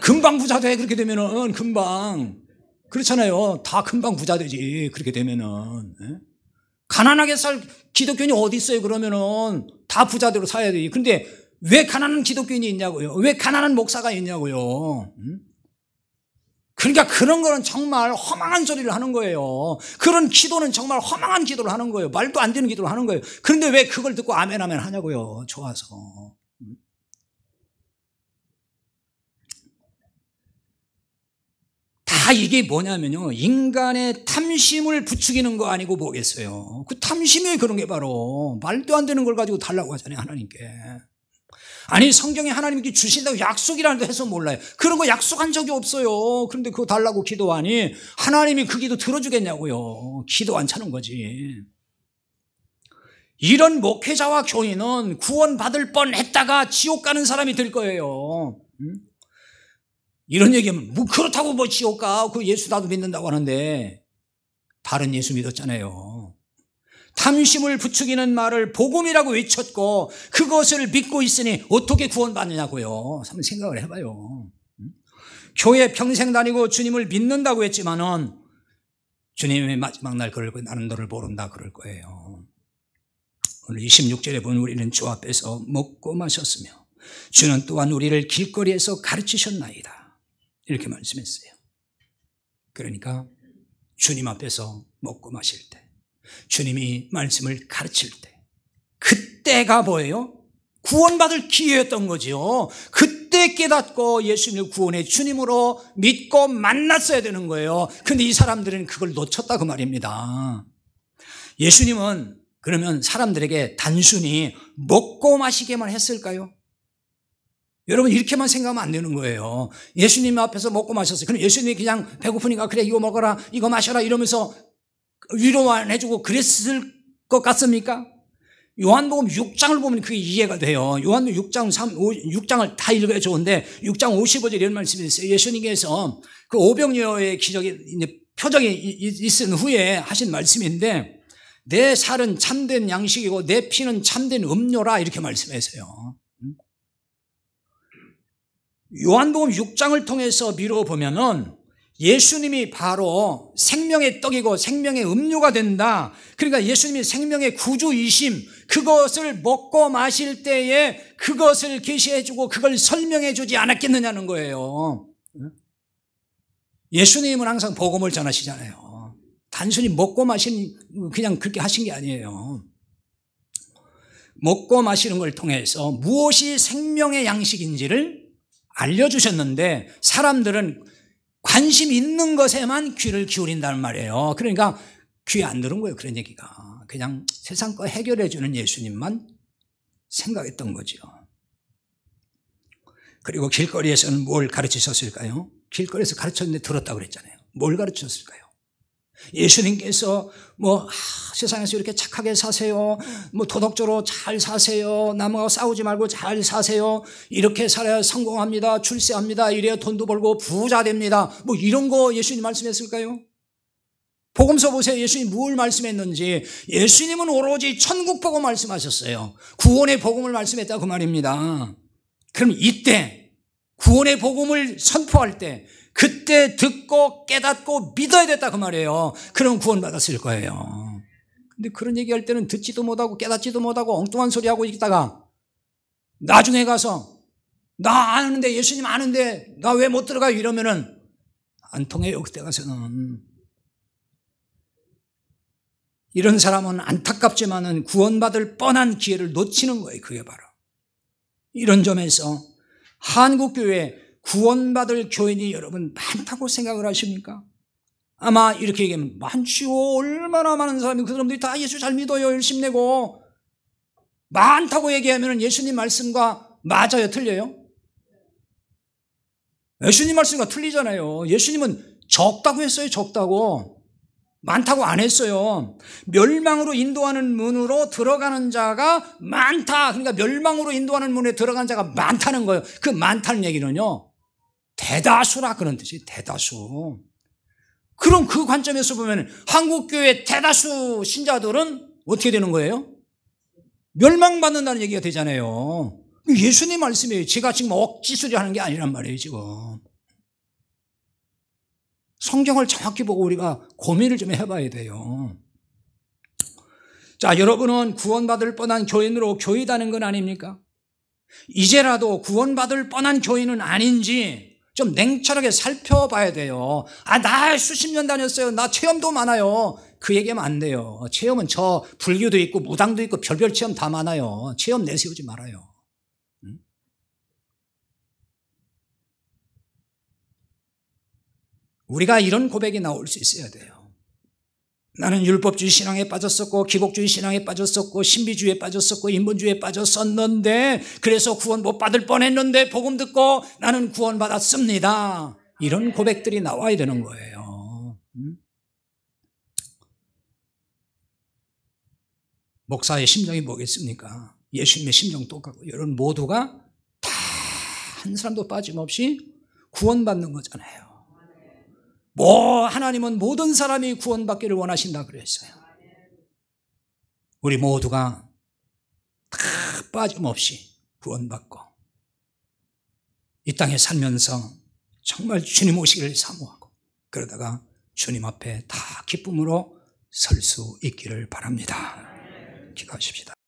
금방 부자 돼. 그렇게 되면은 금방. 그렇잖아요. 다 금방 부자 되지. 그렇게 되면은. 가난하게 살 기독교인이 어디 있어요? 그러면은 다 부자대로 살아야 돼. 그런데 왜 가난한 기독교인이 있냐고요? 왜 가난한 목사가 있냐고요? 그러니까 그런 거는 정말 허망한 소리를 하는 거예요. 그런 기도는 정말 허망한 기도를 하는 거예요. 말도 안 되는 기도를 하는 거예요. 그런데 왜 그걸 듣고 아멘 아멘 하냐고요. 좋아서. 다 이게 뭐냐면요. 인간의 탐심을 부추기는 거 아니고 뭐겠어요. 그 탐심이 그런 게 바로 말도 안 되는 걸 가지고 달라고 하잖아요. 하나님께. 아니 성경에 하나님께 주신다고 약속이라는 데 해서 몰라요. 그런 거 약속한 적이 없어요. 그런데 그거 달라고 기도하니 하나님이 그 기도 들어주겠냐고요. 기도 안 차는 거지. 이런 목회자와 교인은 구원받을 뻔했다가 지옥 가는 사람이 될 거예요. 이런 얘기하면 뭐 그렇다고 뭐 지옥 가. 그 예수 나도 믿는다고 하는데 다른 예수 믿었잖아요. 탐심을 부추기는 말을 복음이라고 외쳤고 그것을 믿고 있으니 어떻게 구원받느냐고요. 한번 생각을 해봐요. 교회 평생 다니고 주님을 믿는다고 했지만은 주님의 마지막 날 그럴 거예요. 나는 너를 모른다 그럴 거예요. 오늘 26절에 보면 우리는 주 앞에서 먹고 마셨으며 주는 또한 우리를 길거리에서 가르치셨나이다. 이렇게 말씀했어요. 그러니까 주님 앞에서 먹고 마실 때 주님이 말씀을 가르칠 때 그때가 뭐예요? 구원받을 기회였던 거죠. 그때 깨닫고 예수님을 구원의 주님으로 믿고 만났어야 되는 거예요. 그런데 이 사람들은 그걸 놓쳤다 그 말입니다. 예수님은 그러면 사람들에게 단순히 먹고 마시게만 했을까요? 여러분 이렇게만 생각하면 안 되는 거예요. 예수님 앞에서 먹고 마셨어요. 그럼 예수님이 그냥 배고프니까 그래 이거 먹어라 이거 마셔라 이러면서 위로만 해주고 그랬을 것 같습니까? 요한복음 6장을 보면 그게 이해가 돼요. 요한복음 6장을 다 읽어야 좋은데 6장 55절 이런 말씀이 있어요. 예수님께서 그 오병이어의 기적이 표적이 있은 후에 하신 말씀인데 내 살은 참된 양식이고 내 피는 참된 음료라 이렇게 말씀하세요. 요한복음 6장을 통해서 미뤄보면은 예수님이 바로 생명의 떡이고 생명의 음료가 된다. 그러니까 예수님이 생명의 구주이심, 그것을 먹고 마실 때에 그것을 계시해주고 그걸 설명해주지 않았겠느냐는 거예요. 예수님은 항상 복음을 전하시잖아요. 단순히 먹고 마신 그냥 그렇게 하신 게 아니에요. 먹고 마시는 걸 통해서 무엇이 생명의 양식인지를 알려주셨는데 사람들은 관심 있는 것에만 귀를 기울인다는 말이에요. 그러니까 귀에 안 들은 거예요. 그런 얘기가. 그냥 세상 거 해결해 주는 예수님만 생각했던 거죠. 그리고 길거리에서는 뭘 가르치셨을까요? 길거리에서 가르쳤는데 들었다고 그랬잖아요. 뭘 가르치셨을까요? 예수님께서 세상에서 이렇게 착하게 사세요. 도덕적으로 잘 사세요. 남과 싸우지 말고 잘 사세요. 이렇게 살아야 성공합니다. 출세합니다. 이래야 돈도 벌고 부자 됩니다. 이런 거 예수님 말씀했을까요? 복음서 보세요. 예수님 뭘 말씀했는지. 예수님은 오로지 천국 복음 말씀하셨어요. 구원의 복음을 말씀했다 그 말입니다. 그럼 이때 구원의 복음을 선포할 때 그때 듣고 깨닫고 믿어야 됐다 그 말이에요. 그럼 구원받았을 거예요. 근데 그런 얘기할 때는 듣지도 못하고 깨닫지도 못하고 엉뚱한 소리 하고 있다가 나중에 가서 나 아는데 예수님 아는데 나 왜 못 들어가요 이러면은 안 통해요. 그때 가서는. 이런 사람은 안타깝지만은 구원받을 뻔한 기회를 놓치는 거예요. 그게 바로 이런 점에서 한국교회 구원받을 교인이 여러분 많다고 생각을 하십니까? 아마 이렇게 얘기하면 많지요. 얼마나 많은 사람이 그 사람들이 다 예수 잘 믿어요. 열심히 내고 많다고 얘기하면 예수님 말씀과 맞아요? 틀려요? 예수님 말씀과 틀리잖아요. 예수님은 적다고 했어요. 적다고. 많다고 안 했어요. 멸망으로 인도하는 문으로 들어가는 자가 많다. 그러니까 멸망으로 인도하는 문에 들어가는 자가 많다는 거예요. 그 많다는 얘기는요, 대다수라 그런 뜻이에요. 대다수. 그럼 그 관점에서 보면 한국교회 대다수 신자들은 어떻게 되는 거예요? 멸망받는다는 얘기가 되잖아요. 예수님 말씀이에요. 제가 지금 억지소리 하는 게 아니란 말이에요. 지금 성경을 정확히 보고 우리가 고민을 좀 해봐야 돼요. 자, 여러분은 구원받을 뻔한 교인으로 교회다는 건 아닙니까? 이제라도 구원받을 뻔한 교인은 아닌지 좀 냉철하게 살펴봐야 돼요. 나 수십 년 다녔어요. 나 체험도 많아요. 그 얘기하면 안 돼요. 체험은 저 불교도 있고 무당도 있고 별별 체험 다 많아요. 체험 내세우지 말아요. 우리가 이런 고백이 나올 수 있어야 돼요. 나는 율법주의 신앙에 빠졌었고 기복주의 신앙에 빠졌었고 신비주의에 빠졌었고 인본주의에 빠졌었는데 그래서 구원 못 받을 뻔했는데 복음 듣고 나는 구원받았습니다. 이런 고백들이 나와야 되는 거예요. 목사의 심정이 뭐겠습니까? 예수님의 심정 똑같고 여러분 모두가 다 한 사람도 빠짐없이 구원받는 거잖아요. 하나님은 모든 사람이 구원받기를 원하신다 그랬어요. 우리 모두가 다 빠짐없이 구원받고 이 땅에 살면서 정말 주님 오시기를 사모하고 그러다가 주님 앞에 다 기쁨으로 설 수 있기를 바랍니다. 기도하십시다.